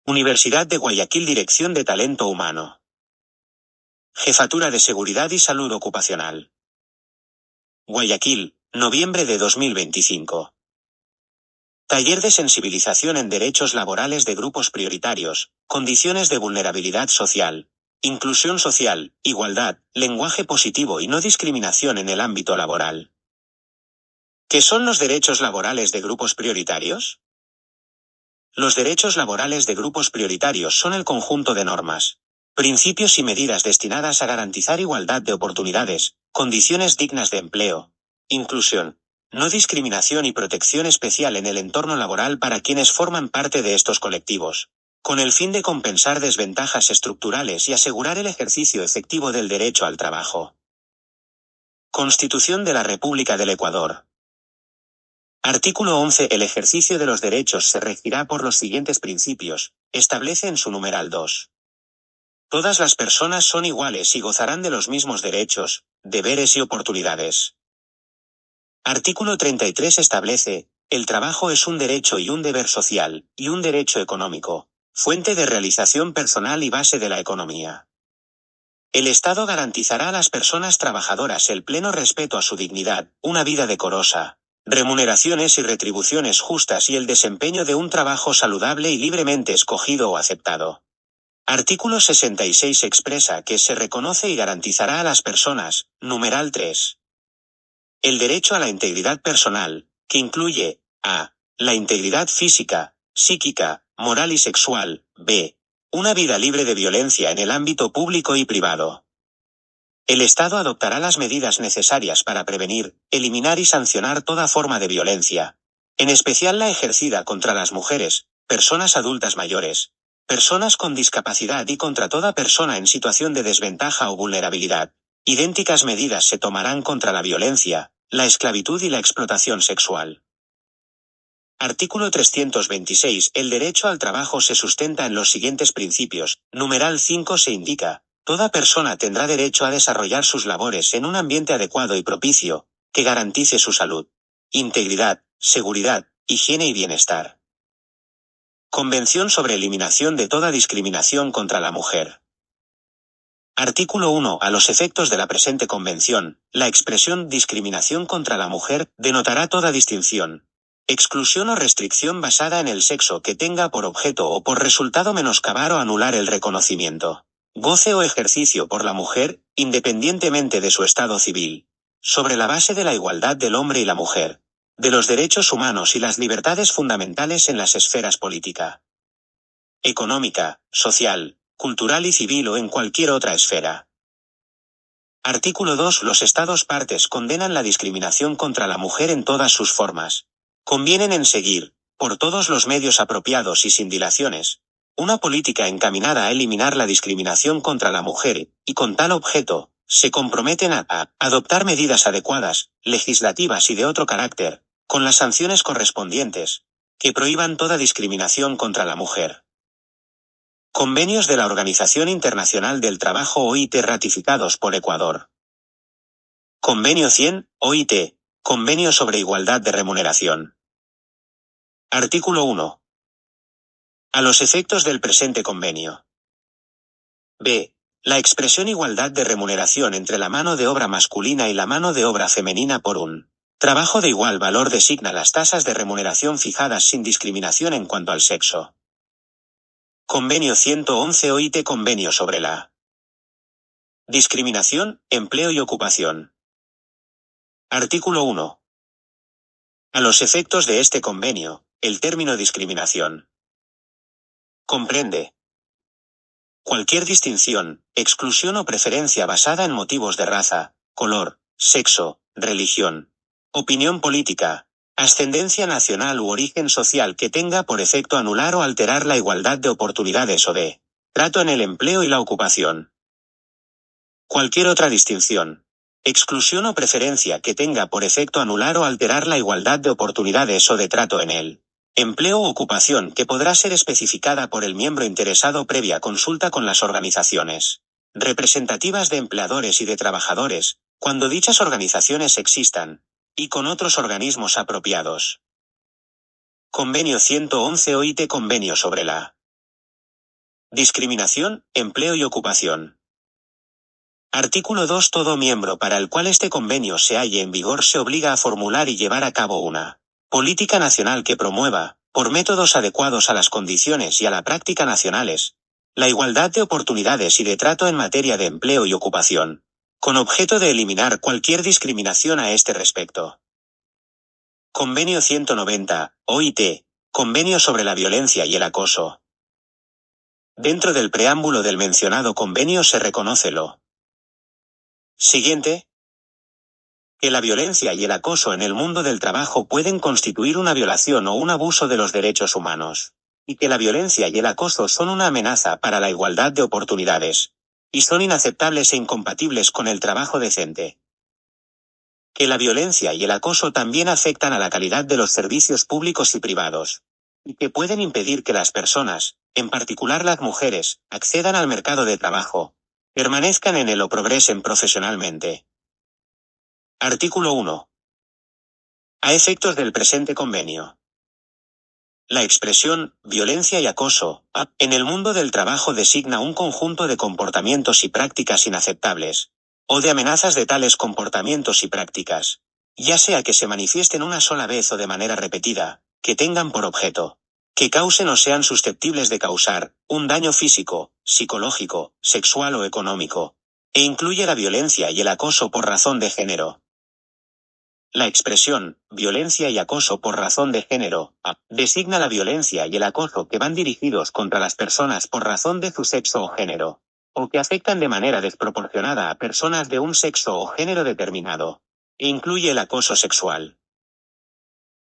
Universidad de Guayaquil, Dirección de Talento Humano. Jefatura de Seguridad y Salud Ocupacional. Guayaquil, noviembre de 2025. Taller de sensibilización en derechos laborales de grupos prioritarios, condiciones de vulnerabilidad social, inclusión social, igualdad, lenguaje positivo y no discriminación en el ámbito laboral. ¿Qué son los derechos laborales de grupos prioritarios? Los derechos laborales de grupos prioritarios son el conjunto de normas, principios y medidas destinadas a garantizar igualdad de oportunidades, condiciones dignas de empleo, inclusión, no discriminación y protección especial en el entorno laboral para quienes forman parte de estos colectivos, con el fin de compensar desventajas estructurales y asegurar el ejercicio efectivo del derecho al trabajo. Constitución de la República del Ecuador. Artículo 11. El ejercicio de los derechos se regirá por los siguientes principios, establece en su numeral 2. Todas las personas son iguales y gozarán de los mismos derechos, deberes y oportunidades. Artículo 33 establece, el trabajo es un derecho y un deber social, y un derecho económico, fuente de realización personal y base de la economía. El Estado garantizará a las personas trabajadoras el pleno respeto a su dignidad, una vida decorosa, remuneraciones y retribuciones justas y el desempeño de un trabajo saludable y libremente escogido o aceptado. Artículo 66 expresa que se reconoce y garantizará a las personas, numeral 3. El derecho a la integridad personal, que incluye, a. La integridad física, psíquica, moral y sexual, b. Una vida libre de violencia en el ámbito público y privado. El Estado adoptará las medidas necesarias para prevenir, eliminar y sancionar toda forma de violencia, en especial la ejercida contra las mujeres, personas adultas mayores, personas con discapacidad y contra toda persona en situación de desventaja o vulnerabilidad. Idénticas medidas se tomarán contra la violencia, la esclavitud y la explotación sexual. Artículo 326. El derecho al trabajo se sustenta en los siguientes principios. Numeral 5 se indica, toda persona tendrá derecho a desarrollar sus labores en un ambiente adecuado y propicio, que garantice su salud, integridad, seguridad, higiene y bienestar. Convención sobre eliminación de toda discriminación contra la mujer. Artículo 1. A los efectos de la presente convención, la expresión discriminación contra la mujer denotará toda distinción, exclusión o restricción basada en el sexo que tenga por objeto o por resultado menoscabar o anular el reconocimiento, goce o ejercicio por la mujer, independientemente de su estado civil, sobre la base de la igualdad del hombre y la mujer, de los derechos humanos y las libertades fundamentales en las esferas política, económica, social, cultural y civil o en cualquier otra esfera. Artículo 2. Los Estados partes condenan la discriminación contra la mujer en todas sus formas. Convienen en seguir, por todos los medios apropiados y sin dilaciones, una política encaminada a eliminar la discriminación contra la mujer, y con tal objeto, se comprometen a adoptar medidas adecuadas, legislativas y de otro carácter, con las sanciones correspondientes, que prohíban toda discriminación contra la mujer. Convenios de la Organización Internacional del Trabajo OIT ratificados por Ecuador. Convenio 100, OIT, Convenio sobre Igualdad de Remuneración. Artículo 1. A los efectos del presente convenio. B. La expresión igualdad de remuneración entre la mano de obra masculina y la mano de obra femenina por un trabajo de igual valor designa las tasas de remuneración fijadas sin discriminación en cuanto al sexo. Convenio 111 OIT Convenio sobre la discriminación, empleo y ocupación. Artículo 1. A los efectos de este convenio, el término discriminación comprende cualquier distinción, exclusión o preferencia basada en motivos de raza, color, sexo, religión, opinión política, ascendencia nacional u origen social que tenga por efecto anular o alterar la igualdad de oportunidades o de trato en el empleo y la ocupación. Cualquier otra distinción, exclusión o preferencia que tenga por efecto anular o alterar la igualdad de oportunidades o de trato en el empleo o ocupación que podrá ser especificada por el miembro interesado previa consulta con las organizaciones representativas de empleadores y de trabajadores, cuando dichas organizaciones existan, y con otros organismos apropiados. Convenio 111 OIT Convenio sobre la Discriminación, empleo y ocupación. Artículo 2. Todo miembro para el cual este convenio se halle en vigor se obliga a formular y llevar a cabo una política nacional que promueva, por métodos adecuados a las condiciones y a la práctica nacionales, la igualdad de oportunidades y de trato en materia de empleo y ocupación, con objeto de eliminar cualquier discriminación a este respecto. Convenio 190, OIT, Convenio sobre la violencia y el acoso. Dentro del preámbulo del mencionado convenio se reconoce lo siguiente: que la violencia y el acoso en el mundo del trabajo pueden constituir una violación o un abuso de los derechos humanos, y que la violencia y el acoso son una amenaza para la igualdad de oportunidades, y son inaceptables e incompatibles con el trabajo decente. Que la violencia y el acoso también afectan a la calidad de los servicios públicos y privados, y que pueden impedir que las personas, en particular las mujeres, accedan al mercado de trabajo, permanezcan en él o progresen profesionalmente. Artículo 1. A efectos del presente convenio, la expresión violencia y acoso en el mundo del trabajo designa un conjunto de comportamientos y prácticas inaceptables, o de amenazas de tales comportamientos y prácticas, ya sea que se manifiesten una sola vez o de manera repetida, que tengan por objeto, que causen o sean susceptibles de causar, un daño físico, psicológico, sexual o económico, e incluye la violencia y el acoso por razón de género. La expresión violencia y acoso por razón de género designa la violencia y el acoso que van dirigidos contra las personas por razón de su sexo o género, o que afectan de manera desproporcionada a personas de un sexo o género determinado, e incluye el acoso sexual.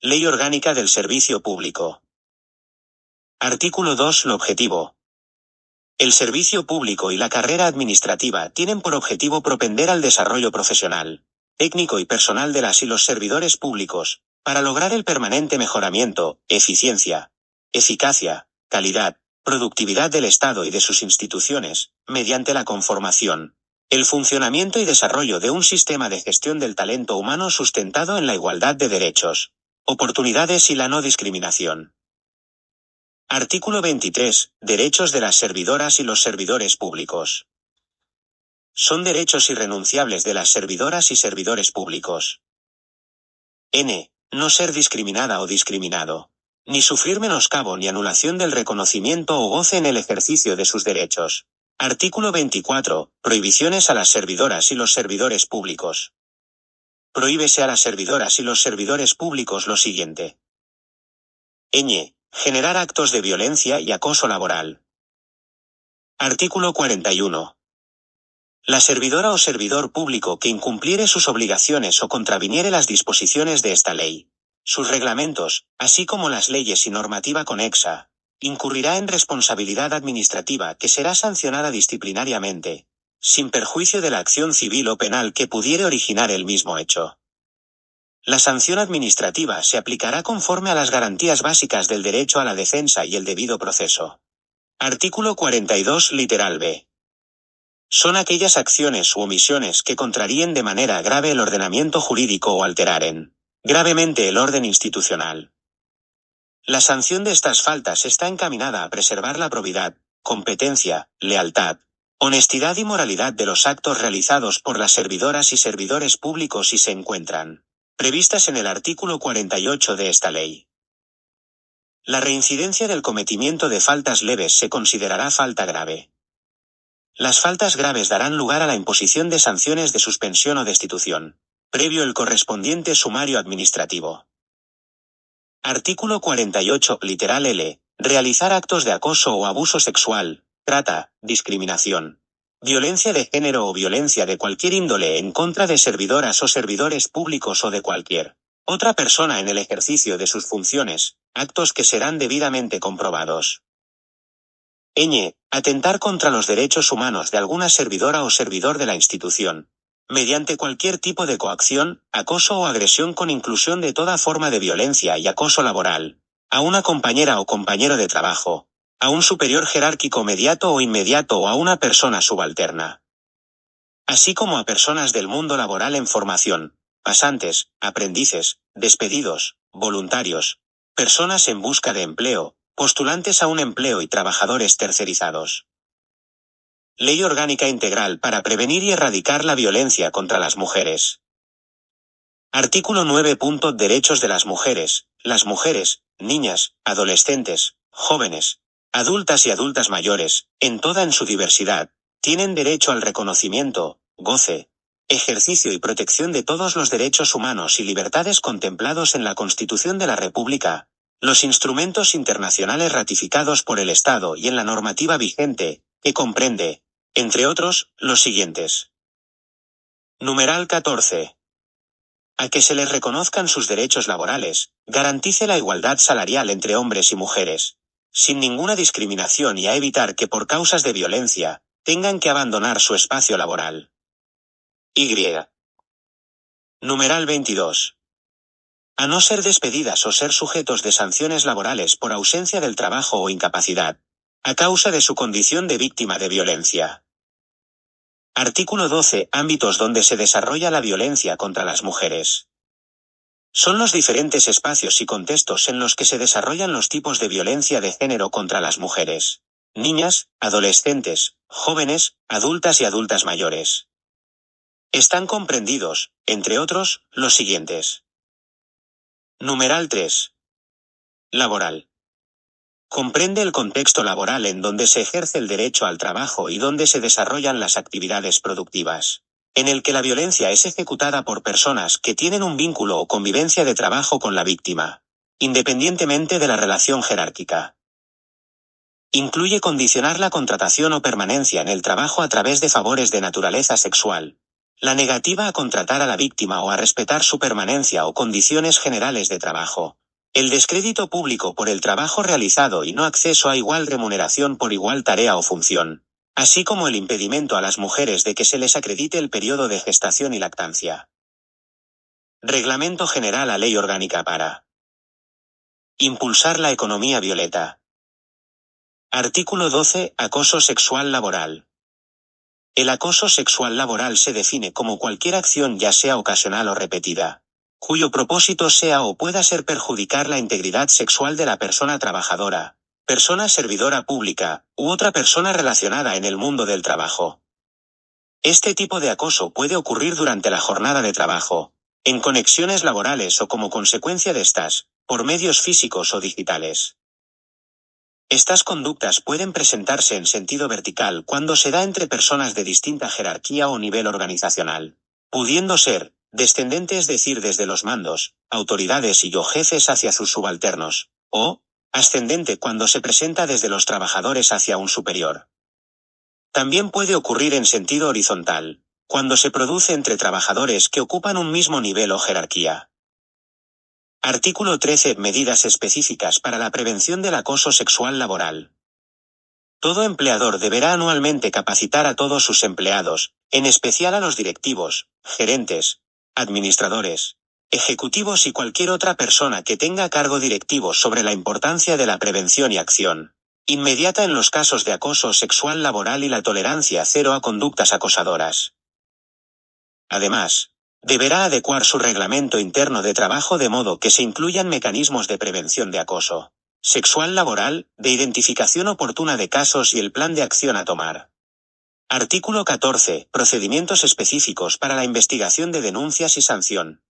Ley Orgánica del Servicio Público. Artículo 2. Lo objetivo. El servicio público y la carrera administrativa tienen por objetivo propender al desarrollo profesional, técnico y personal de las y los servidores públicos, para lograr el permanente mejoramiento, eficiencia, eficacia, calidad, productividad del Estado y de sus instituciones, mediante la conformación, el funcionamiento y desarrollo de un sistema de gestión del talento humano sustentado en la igualdad de derechos, oportunidades y la no discriminación. Artículo 23. Derechos de las servidoras y los servidores públicos. Son derechos irrenunciables de las servidoras y servidores públicos. N. No ser discriminada o discriminado, ni sufrir menoscabo ni anulación del reconocimiento o goce en el ejercicio de sus derechos. Artículo 24. Prohibiciones a las servidoras y los servidores públicos. Prohíbese a las servidoras y los servidores públicos lo siguiente: ñ. Generar actos de violencia y acoso laboral. Artículo 41. La servidora o servidor público que incumpliere sus obligaciones o contraviniere las disposiciones de esta ley, sus reglamentos, así como las leyes y normativa conexa, incurrirá en responsabilidad administrativa que será sancionada disciplinariamente, sin perjuicio de la acción civil o penal que pudiere originar el mismo hecho. La sanción administrativa se aplicará conforme a las garantías básicas del derecho a la defensa y el debido proceso. Artículo 42, literal b. Son aquellas acciones u omisiones que contraríen de manera grave el ordenamiento jurídico o alteraren gravemente el orden institucional. La sanción de estas faltas está encaminada a preservar la probidad, competencia, lealtad, honestidad y moralidad de los actos realizados por las servidoras y servidores públicos y se encuentran previstas en el artículo 48 de esta ley. La reincidencia del cometimiento de faltas leves se considerará falta grave. Las faltas graves darán lugar a la imposición de sanciones de suspensión o destitución, previo el correspondiente sumario administrativo. Artículo 48, literal L. Realizar actos de acoso o abuso sexual, trata, discriminación, violencia de género o violencia de cualquier índole en contra de servidoras o servidores públicos o de cualquier otra persona en el ejercicio de sus funciones, actos que serán debidamente comprobados. ñ. Atentar contra los derechos humanos de alguna servidora o servidor de la institución, mediante cualquier tipo de coacción, acoso o agresión con inclusión de toda forma de violencia y acoso laboral, a una compañera o compañero de trabajo, a un superior jerárquico mediato o inmediato o a una persona subalterna, así como a personas del mundo laboral en formación, pasantes, aprendices, despedidos, voluntarios, personas en busca de empleo, postulantes a un empleo y trabajadores tercerizados. Ley Orgánica Integral para prevenir y erradicar la violencia contra las mujeres. Artículo 9. Derechos de las mujeres, niñas, adolescentes, jóvenes, adultas y adultas mayores, en su diversidad, tienen derecho al reconocimiento, goce, ejercicio y protección de todos los derechos humanos y libertades contemplados en la Constitución de la República, los instrumentos internacionales ratificados por el Estado y en la normativa vigente, que comprende, entre otros, los siguientes. Numeral 14. A que se les reconozcan sus derechos laborales, garantice la igualdad salarial entre hombres y mujeres, sin ninguna discriminación y a evitar que por causas de violencia, tengan que abandonar su espacio laboral. Y. Numeral 22. A no ser despedidas o ser sujetos de sanciones laborales por ausencia del trabajo o incapacidad, a causa de su condición de víctima de violencia. Artículo 12. Ámbitos donde se desarrolla la violencia contra las mujeres. Son los diferentes espacios y contextos en los que se desarrollan los tipos de violencia de género contra las mujeres, niñas, adolescentes, jóvenes, adultas y adultas mayores. Están comprendidos, entre otros, los siguientes. Numeral 3. Laboral. Comprende el contexto laboral en donde se ejerce el derecho al trabajo y donde se desarrollan las actividades productivas, en el que la violencia es ejecutada por personas que tienen un vínculo o convivencia de trabajo con la víctima, independientemente de la relación jerárquica. Incluye condicionar la contratación o permanencia en el trabajo a través de favores de naturaleza sexual, la negativa a contratar a la víctima o a respetar su permanencia o condiciones generales de trabajo, el descrédito público por el trabajo realizado y no acceso a igual remuneración por igual tarea o función, así como el impedimento a las mujeres de que se les acredite el periodo de gestación y lactancia. Reglamento General a Ley Orgánica para impulsar la economía violeta. Artículo 12. Acoso sexual laboral. El acoso sexual laboral se define como cualquier acción, ya sea ocasional o repetida, cuyo propósito sea o pueda ser perjudicar la integridad sexual de la persona trabajadora, persona servidora pública, u otra persona relacionada en el mundo del trabajo. Este tipo de acoso puede ocurrir durante la jornada de trabajo, en conexiones laborales o como consecuencia de estas, por medios físicos o digitales. Estas conductas pueden presentarse en sentido vertical cuando se da entre personas de distinta jerarquía o nivel organizacional, pudiendo ser descendente, es decir, desde los mandos, autoridades y o jefes hacia sus subalternos, o ascendente cuando se presenta desde los trabajadores hacia un superior. También puede ocurrir en sentido horizontal, cuando se produce entre trabajadores que ocupan un mismo nivel o jerarquía. Artículo 13. Medidas específicas para la prevención del acoso sexual laboral. Todo empleador deberá anualmente capacitar a todos sus empleados, en especial a los directivos, gerentes, administradores, ejecutivos y cualquier otra persona que tenga cargo directivo sobre la importancia de la prevención y acción inmediata en los casos de acoso sexual laboral y la tolerancia cero a conductas acosadoras. Además, deberá adecuar su reglamento interno de trabajo de modo que se incluyan mecanismos de prevención de acoso sexual laboral, de identificación oportuna de casos y el plan de acción a tomar. Artículo 14. Procedimientos específicos para la investigación de denuncias y sanción.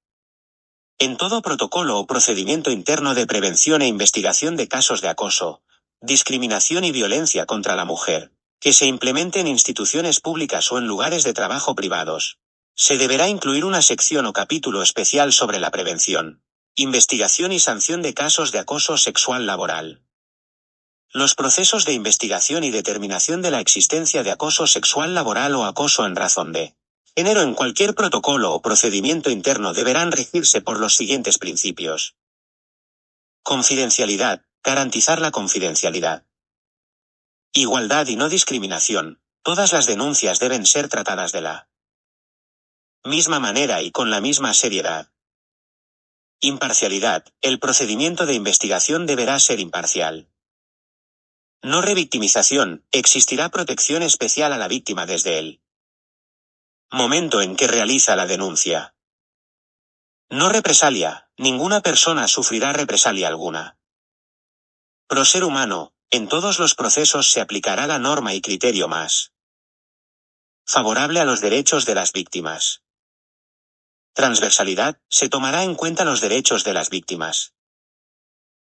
En todo protocolo o procedimiento interno de prevención e investigación de casos de acoso, discriminación y violencia contra la mujer, que se implemente en instituciones públicas o en lugares de trabajo privados, se deberá incluir una sección o capítulo especial sobre la prevención, investigación y sanción de casos de acoso sexual laboral. Los procesos de investigación y determinación de la existencia de acoso sexual laboral o acoso en razón de género en cualquier protocolo o procedimiento interno deberán regirse por los siguientes principios. Confidencialidad, garantizar la confidencialidad. Igualdad y no discriminación, todas las denuncias deben ser tratadas de la misma manera y con la misma seriedad. Imparcialidad, el procedimiento de investigación deberá ser imparcial. No revictimización, existirá protección especial a la víctima desde el momento en que realiza la denuncia. No represalia, ninguna persona sufrirá represalia alguna. Pro ser humano, en todos los procesos se aplicará la norma y criterio más favorable a los derechos de las víctimas. Transversalidad, se tomará en cuenta los derechos de las víctimas.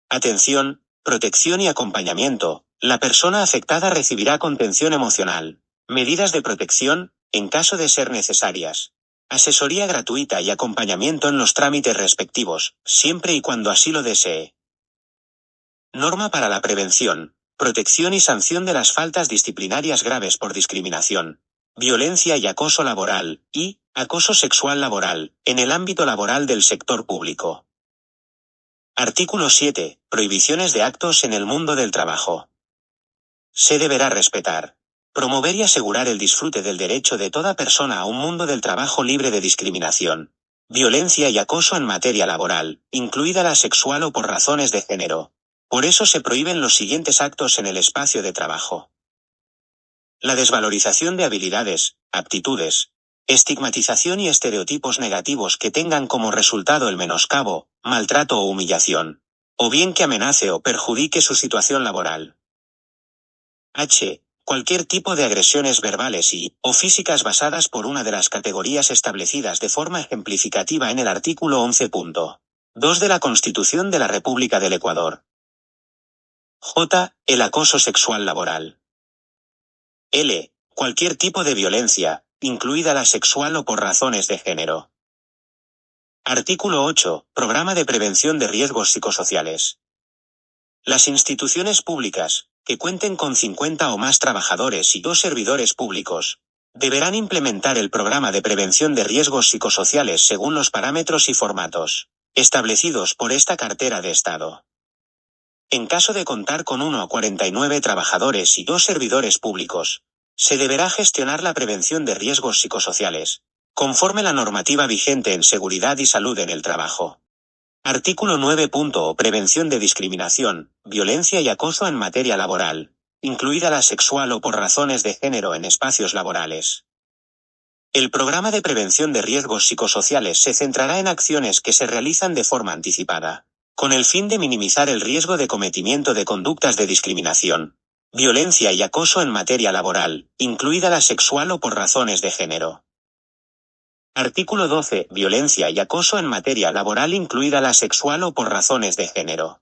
Atención, protección y acompañamiento, la persona afectada recibirá contención emocional, medidas de protección, en caso de ser necesarias, asesoría gratuita y acompañamiento en los trámites respectivos, siempre y cuando así lo desee. Norma para la prevención, protección y sanción de las faltas disciplinarias graves por discriminación, violencia y acoso laboral, y acoso sexual laboral, en el ámbito laboral del sector público. Artículo 7. Prohibiciones de actos en el mundo del trabajo. Se deberá respetar, promover y asegurar el disfrute del derecho de toda persona a un mundo del trabajo libre de discriminación, violencia y acoso en materia laboral, incluida la sexual o por razones de género. Por eso se prohíben los siguientes actos en el espacio de trabajo. La desvalorización de habilidades, aptitudes, estigmatización y estereotipos negativos que tengan como resultado el menoscabo, maltrato o humillación, o bien que amenace o perjudique su situación laboral. H. Cualquier tipo de agresiones verbales o físicas basadas por una de las categorías establecidas de forma ejemplificativa en el artículo 11.2 de la Constitución de la República del Ecuador. J. El acoso sexual laboral. L. Cualquier tipo de violencia, incluida la sexual o por razones de género. Artículo 8. Programa de prevención de riesgos psicosociales. Las instituciones públicas, que cuenten con 50 o más trabajadores y 2 servidores públicos, deberán implementar el programa de prevención de riesgos psicosociales según los parámetros y formatos establecidos por esta cartera de Estado. En caso de contar con 1 a 49 trabajadores y 2 servidores públicos, se deberá gestionar la prevención de riesgos psicosociales, conforme la normativa vigente en seguridad y salud en el trabajo. Artículo 9. Prevención de discriminación, violencia y acoso en materia laboral, incluida la sexual o por razones de género en espacios laborales. El programa de prevención de riesgos psicosociales se centrará en acciones que se realizan de forma anticipada, con el fin de minimizar el riesgo de cometimiento de conductas de discriminación, violencia y acoso en materia laboral, incluida la sexual o por razones de género. Artículo 12. Violencia y acoso en materia laboral incluida la sexual o por razones de género.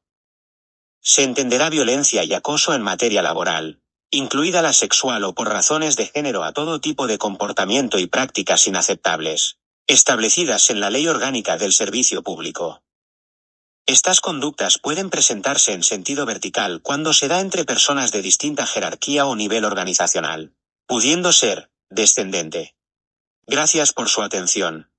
Se entenderá violencia y acoso en materia laboral, incluida la sexual o por razones de género a todo tipo de comportamiento y prácticas inaceptables, establecidas en la Ley Orgánica del Servicio Público. Estas conductas pueden presentarse en sentido vertical cuando se da entre personas de distinta jerarquía o nivel organizacional, pudiendo ser descendente. Gracias por su atención.